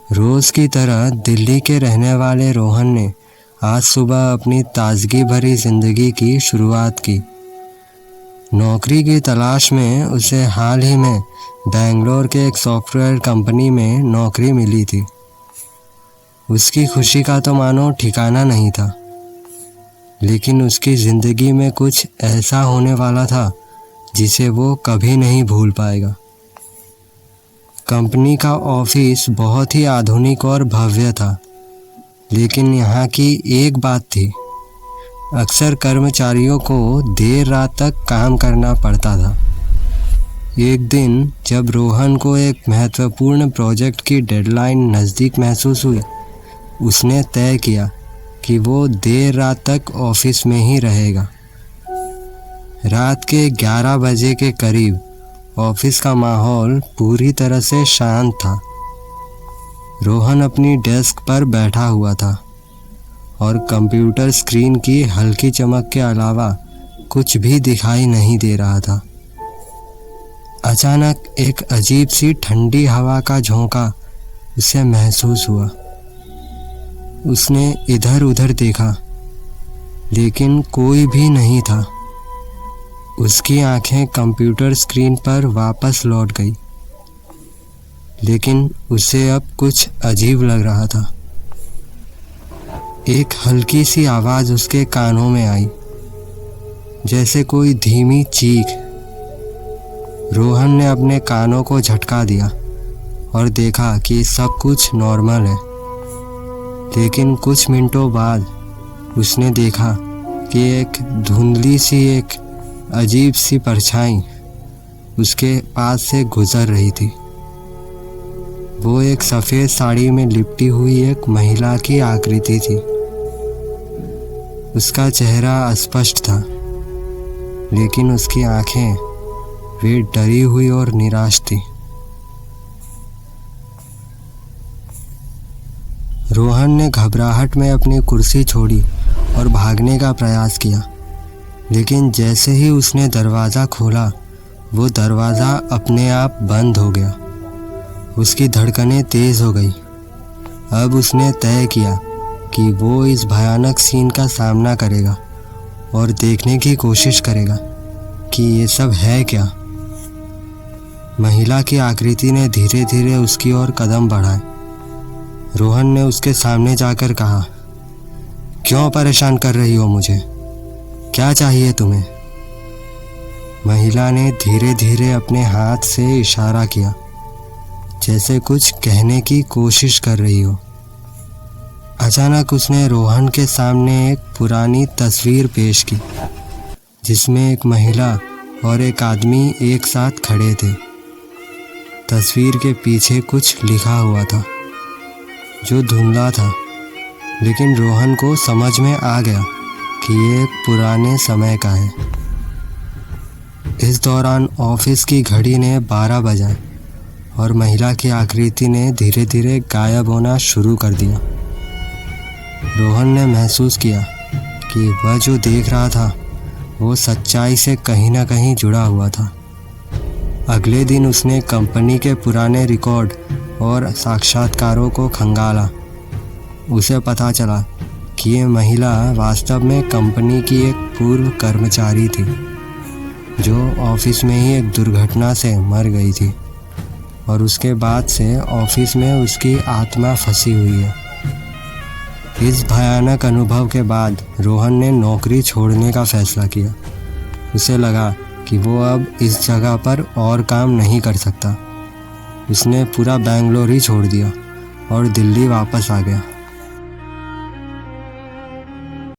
रोज़ की तरह दिल्ली के रहने वाले रोहन ने आज सुबह अपनी ताजगी भरी ज़िंदगी की शुरुआत की। नौकरी की तलाश में उसे हाल ही में बेंगलोर के एक सॉफ्टवेयर कंपनी में नौकरी मिली थी। उसकी खुशी का तो मानो ठिकाना नहीं था, लेकिन उसकी ज़िंदगी में कुछ ऐसा होने वाला था जिसे वो कभी नहीं भूल पाएगा। कंपनी का ऑफिस बहुत ही आधुनिक और भव्य था, लेकिन यहाँ की एक बात थी, अक्सर कर्मचारियों को देर रात तक काम करना पड़ता था। एक दिन जब रोहन को एक महत्वपूर्ण प्रोजेक्ट की डेडलाइन नज़दीक महसूस हुई, उसने तय किया कि वो देर रात तक ऑफिस में ही रहेगा। रात के 11 बजे के करीब ऑफिस का माहौल पूरी तरह से शांत था। रोहन अपनी डेस्क पर बैठा हुआ था और कंप्यूटर स्क्रीन की हल्की चमक के अलावा कुछ भी दिखाई नहीं दे रहा था। अचानक एक अजीब सी ठंडी हवा का झोंका उसे महसूस हुआ। उसने इधर उधर देखा, लेकिन कोई भी नहीं था। उसकी आंखें कंप्यूटर स्क्रीन पर वापस लौट गई, लेकिन उसे अब कुछ अजीब लग रहा था। एक हल्की सी आवाज़ उसके कानों में आई, जैसे कोई धीमी चीख। रोहन ने अपने कानों को झटका दिया और देखा कि सब कुछ नॉर्मल है। लेकिन कुछ मिनटों बाद उसने देखा कि एक धुंधली सी एक अजीब सी परछाई उसके पास से गुजर रही थी। वो एक सफ़ेद साड़ी में लिपटी हुई एक महिला की आकृति थी। उसका चेहरा अस्पष्ट था, लेकिन उसकी आंखें वे डरी हुई और निराश थी। रोहन ने घबराहट में अपनी कुर्सी छोड़ी और भागने का प्रयास किया, लेकिन जैसे ही उसने दरवाज़ा खोला, वो दरवाज़ा अपने आप बंद हो गया। उसकी धड़कनें तेज़ हो गई। अब उसने तय किया कि वो इस भयानक सीन का सामना करेगा और देखने की कोशिश करेगा कि ये सब है क्या। महिला की आकृति ने धीरे धीरे उसकी ओर कदम बढ़ाए। रोहन ने उसके सामने जाकर कहा, क्यों परेशान कर रही हो मुझे? क्या चाहिए तुम्हें? महिला ने धीरे धीरे अपने हाथ से इशारा किया, जैसे कुछ कहने की कोशिश कर रही हो। अचानक उसने रोहन के सामने एक पुरानी तस्वीर पेश की, जिसमें एक महिला और एक आदमी एक साथ खड़े थे। तस्वीर के पीछे कुछ लिखा हुआ था, जो धुंधला था, लेकिन रोहन को समझ में आ गया कि ये एक पुराने समय का है। इस दौरान ऑफिस की घड़ी ने 12 बजाए और महिला की आकृति ने धीरे धीरे गायब होना शुरू कर दिया। रोहन ने महसूस किया कि वह जो देख रहा था वो सच्चाई से कहीं ना कहीं जुड़ा हुआ था। अगले दिन उसने कंपनी के पुराने रिकॉर्ड और साक्षात्कारों को खंगाला। उसे पता चला कि ये महिला वास्तव में कंपनी की एक पूर्व कर्मचारी थी, जो ऑफिस में ही एक दुर्घटना से मर गई थी और उसके बाद से ऑफिस में उसकी आत्मा फंसी हुई है। इस भयानक अनुभव के बाद रोहन ने नौकरी छोड़ने का फैसला किया। उसे लगा कि वो अब इस जगह पर और काम नहीं कर सकता। उसने पूरा बेंगलोर ही छोड़ दिया और दिल्ली वापस आ गया।